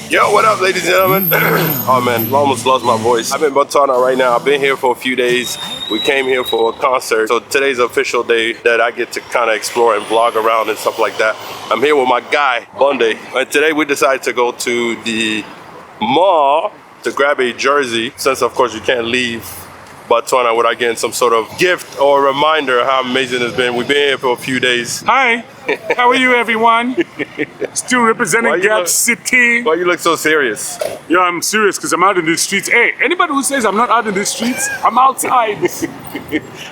Yo, what up, ladies and gentlemen? Oh man, I almost lost my voice. I'm in Botswana right now. I've been here for a few days. We came here for a concert. So today's the official day that I get to kind of explore and vlog around and stuff like that. I'm here with my guy, Bunde. And today we decided to go to the mall to grab a jersey, since of course you can't leave Botswana without getting some sort of gift or reminder of how amazing it's been. We've been here for a few days. Hi, how are you everyone? Still representing Gabs City. Why you look so serious? Yeah, I'm serious because I'm out in the streets. Hey, anybody who says I'm not out in the streets, I'm outside.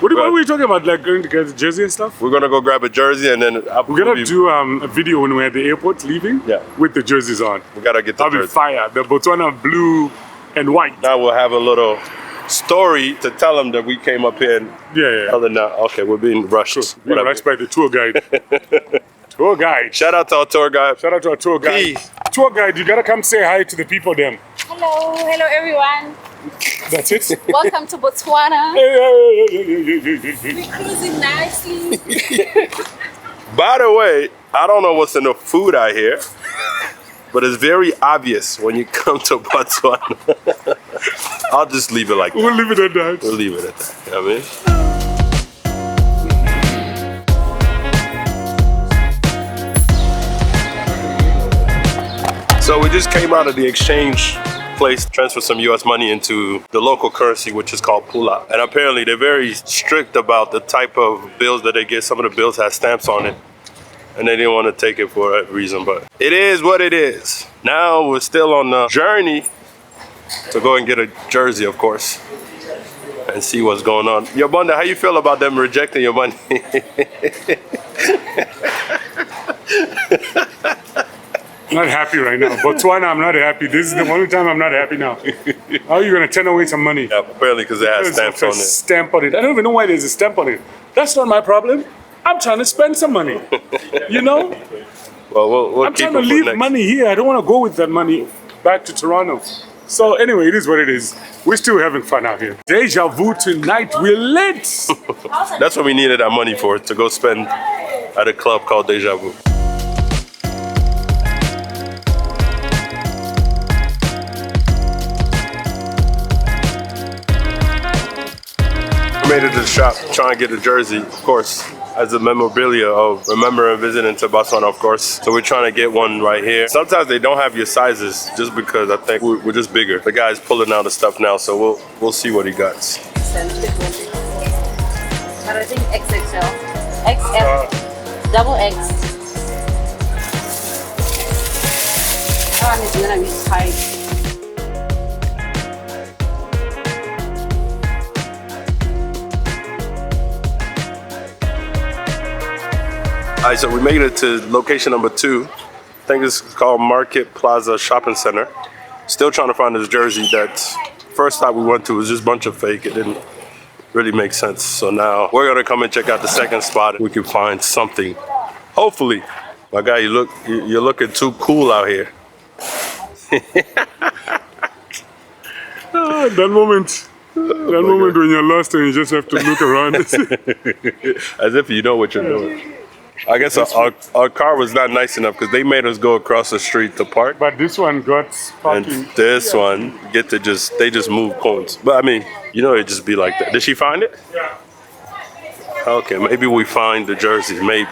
What were we talking about, like going to get the jersey and stuff? We're gonna go grab a jersey and then we're gonna do a video when we're at the airport leaving. Yeah. With the jerseys on. We gotta get the jersey. That'll be fire. The Botswana blue and white. Now we'll have a little story to tell them that we came up here and other than that, okay, we're being rushed. Sure. We're rushed by the tour guide. Tour guide. Shout out to our tour guide. Shout out to our tour guide. Peace. Tour guide, you gotta come say hi to the people then. Hello everyone. That's it. Welcome to Botswana. We're cruising nicely. By the way, I don't know what's in the food out here, but it's very obvious when you come to Botswana. I'll just leave it like that. We'll leave it at that. We'll leave it at that. You know what I mean? So we just came out of the exchange place, transferred some US money into the local currency, which is called Pula. And apparently they're very strict about the type of bills that they get. Some of the bills have stamps on it. And they didn't want to take it for that reason, but it is what it is. Now we're still on the journey to go and get a jersey, of course, and see what's going on. Yo, Bunda, how you feel about them rejecting your money? I'm not happy right now. Botswana, I'm not happy. This is the only time I'm not happy now. How are you going to turn away some money? Yeah, apparently because it has stamps on it. Stamp on it. I don't even know why there's a stamp on it. That's not my problem. I'm trying to spend some money. You know? Well, we'll I'm keep trying to leave money here. I don't want to go with that money back to Toronto. So anyway, it is what it is. We're still having fun out here. Deja vu tonight. We're lit. That's what we needed our money for, to go spend at a club called Deja Vu. Made it to the shop, trying to get a jersey, of course, as a memorabilia of remembering visiting to Botswana, of course. So we're trying to get one right here. Sometimes they don't have your sizes, just because I think we're just bigger. The guy's pulling out the stuff now, so we'll see what he got. But I think XXL. XL. Double X. That one is gonna be tight. All right, so we made it to location number 2. I think it's called Market Plaza Shopping Center. Still trying to find this jersey that first stop we went to was just a bunch of fake. It didn't really make sense. So now we're gonna come and check out the second spot. We can find something. Hopefully. My guy, you're looking too cool out here. That moment. That moment when you're lost and you just have to look around. As if you know what you're doing. I guess our car was not nice enough because they made us go across the street to park. But this one got parking. And this one they just move cones. But I mean, you know, it just be like that. Did she find it? Yeah. Okay, maybe we find the jerseys, maybe.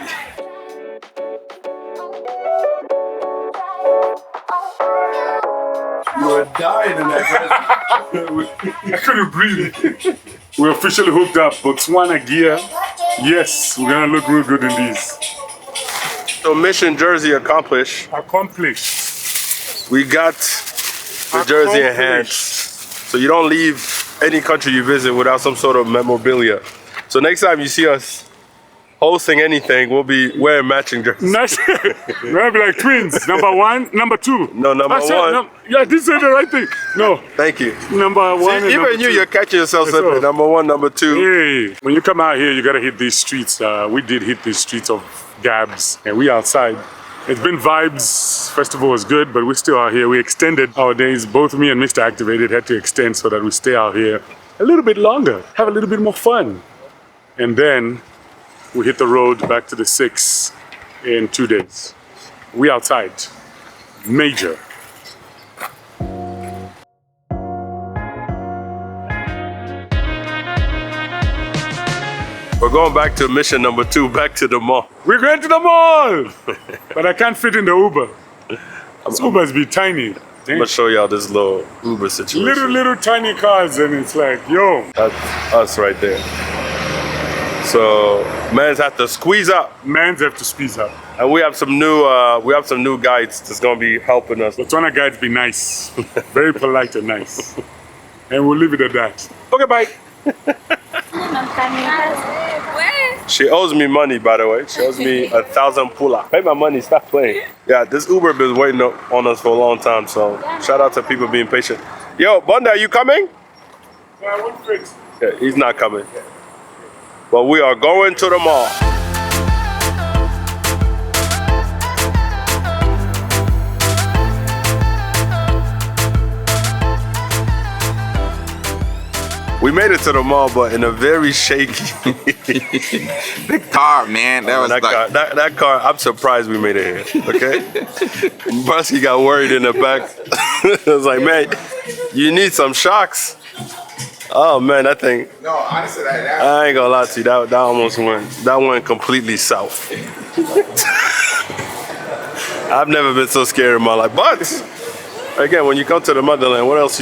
You were dying in that jersey. I couldn't breathe. We're officially hooked up. Botswana gear. Yes, we're gonna look real good in these. So mission jersey accomplished. Accomplished. We got the jersey in hand. So you don't leave any country you visit without some sort of memorabilia. So next time you see us hosting anything, we'll be wearing matching jerseys. We're gonna be like twins. Number 1, number 2. No, number 1. Yeah, this is the right thing. No. Thank you. Number 1 and number 2. You're catching yourself slipping. Number 1, number 2. Hey, when you come out here, you gotta hit these streets. We did hit these streets of Gabs, and we outside. It's been vibes. Festival was good, but we're still out here. We extended our days. Both me and Mr. Activated had to extend so that we stay out here a little bit longer, have a little bit more fun. And then we hit the road back to the 6 in 2 days. We outside. Major. We're going back to mission number 2, back to the mall. We're going to the mall! But I can't fit in the Uber. This Ubers be tiny. I'm gonna show y'all this little Uber situation. Little tiny cars, and it's like, yo. That's us right there. So mans have to squeeze up. Mans have to squeeze up. And we have some new guides that's gonna be helping us. Botswana guides be nice. Very polite and nice. And we'll leave it at that. Okay, bye. She owes me money, by the way. She owes me 1,000 pula. Pay my money, stop playing. Yeah, this Uber been waiting on us for a long time, so shout out to people being patient. Yo, Bunda, are you coming? Yeah, I want fix. Yeah, he's not coming. But we are going to the mall. We made it to the mall, but in a very shaky. The car, man. That car, I'm surprised we made it here, okay? Brusky got worried in the back. I was like, man, you need some shocks. Oh man, that thing. No, honestly, I ain't gonna lie to you, that almost went. That went completely south. I've never been so scared in my life. But again, when you come to the motherland, what else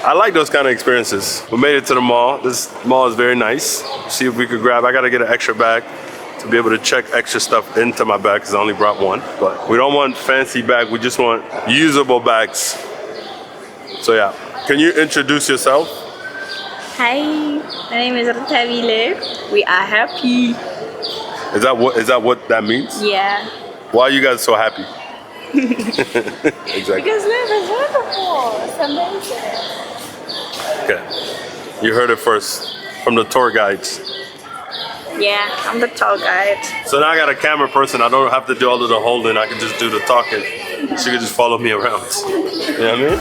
I like those kind of experiences. We made it to the mall. This mall is very nice. See if we could grab. I gotta get an extra bag to be able to check extra stuff into my bag because I only brought one. But we don't want fancy bag. We just want usable bags. So yeah. Can you introduce yourself? Hi, my name is Ravile. We are happy. Is that what that means? Yeah. Why are you guys so happy? Exactly. Because life is wonderful. It's amazing. Okay. You heard it first from the tour guides. Yeah, I'm the tour guide. So now I got a camera person. I don't have to do all of the holding. I can just do the talking. She can just follow me around. You know what I mean?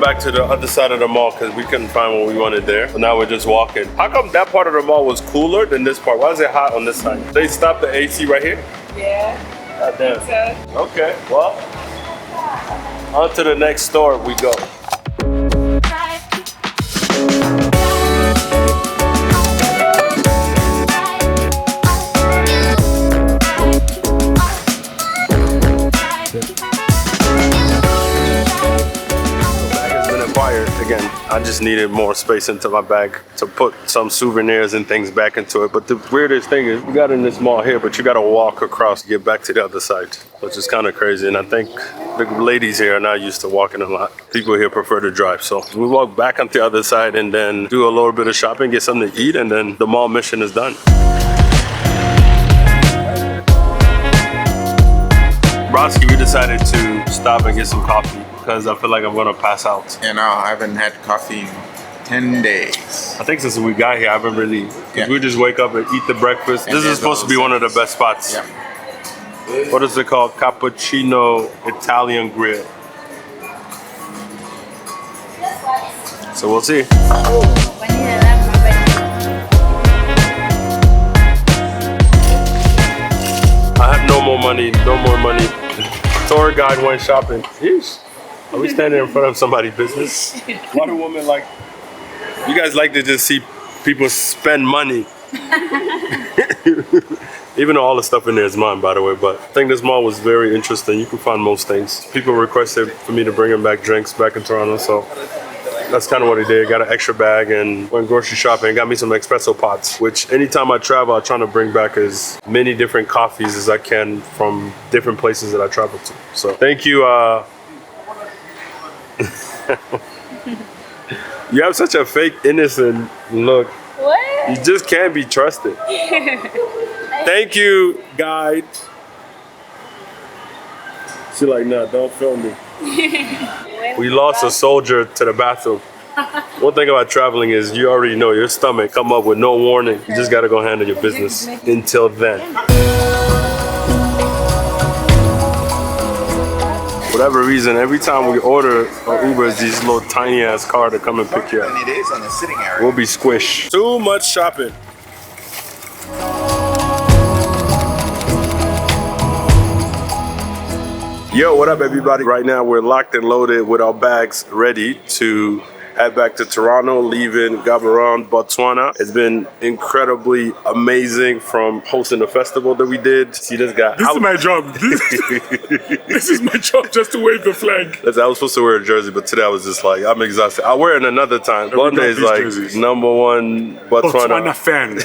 Back to the other side of the mall because we couldn't find what we wanted there. So now we're just walking. How come that part of the mall was cooler than this part? Why is it hot on this side? They stopped the AC right here? Yeah. God damn. Okay, well, on to the next store we go. Again, I just needed more space into my bag to put some souvenirs and things back into it. But the weirdest thing is, you got in this mall here, but you got to walk across to get back to the other side, which is kind of crazy. And I think the ladies here are not used to walking a lot. People here prefer to drive. So we walk back on the other side and then do a little bit of shopping, get something to eat, and then the mall mission is done. Broski, we decided to stop and get some coffee because I feel like I'm gonna pass out. You know, I haven't had coffee in 10 days. I think since we got here, I haven't really. Yeah. We just wake up and eat the breakfast. And this is supposed to be one of the best spots. Yeah. What is it called? Cappuccino Italian Grill. So we'll see. I have no more money. No more money. Tour guide went shopping. Yeesh. Are we standing in front of somebody's business? Why do women like... You guys like to just see people spend money. Even though all the stuff in there is mine, by the way, but I think this mall was very interesting. You can find most things. People requested for me to bring them back drinks back in Toronto, so that's kind of what I did. Got an extra bag and went grocery shopping and got me some espresso pots, which anytime I travel, I try to bring back as many different coffees as I can from different places that I travel to. So thank you. You have such a fake, innocent look. What? You just can't be trusted. Thank you, guide. She's like, nah, don't film me. We lost a soldier to the bathroom. One thing about traveling is you already know your stomach come up with no warning. You just gotta go handle your business until then. whatever reason, every time we order Uber, it's these little tiny ass car to come and pick you up. And it is on the sitting area. We'll be squished. Too much shopping. Yo, what up everybody? Right now we're locked and loaded with our bags ready to head back to Toronto, leaving Gaborone, Botswana. It's been incredibly amazing from hosting the festival that we did. See this guy. This is my job. This is my job, just to wave the flag. Listen, I was supposed to wear a jersey, but today I was just like, I'm exhausted. I'll wear it another time. Yeah, One day is like jerseys. #1 Botswana. Botswana fan.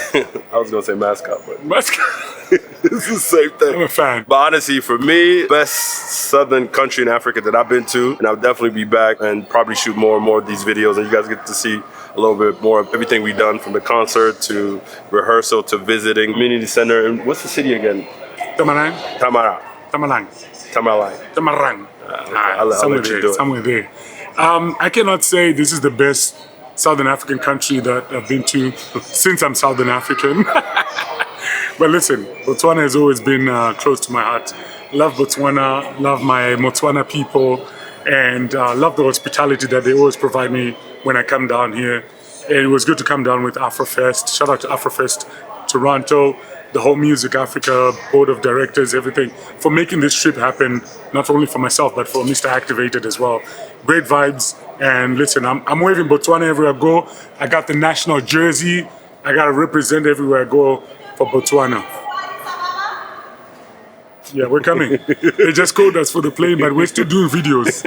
I was gonna say mascot, but Mascot. it's the same thing. I'm a fan. But honestly, for me, best southern country in Africa that I've been to, and I'll definitely be back and probably shoot more and more of these videos, and you guys get to see a little bit more of everything we've done, from the concert to rehearsal to visiting community center. And what's the city again? Tamarang. Tamara. Tamarang. Tamarang. Tamarang. I'll let you do it. Somewhere there. I cannot say this is the best Southern African country that I've been to since I'm Southern African. But listen, Botswana has always been close to my heart. Love Botswana, love my Botswana people, and love the hospitality that they always provide me when I come down here. And it was good to come down with Afrofest. Shout out to Afrofest Toronto, the whole Music Africa board of directors, everything, for making this trip happen, not only for myself, but for Mr. Activated as well. Great vibes. And listen, I'm waving Botswana everywhere I go. I got the national jersey. I got to represent everywhere I go for Botswana. Yeah, we're coming. They just called us for the plane, but we're still doing videos.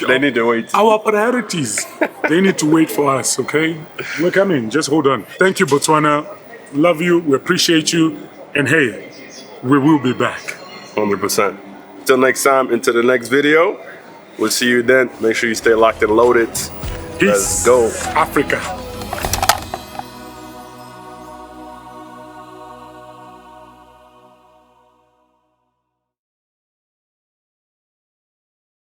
They need to wait. Our priorities. They need to wait for us, okay? We're coming. Just hold on. Thank you, Botswana. Love you. We appreciate you. And hey, we will be back. 100%. Till next time, into the next video. We'll see you then. Make sure you stay locked and loaded. Peace. Let's go. Africa.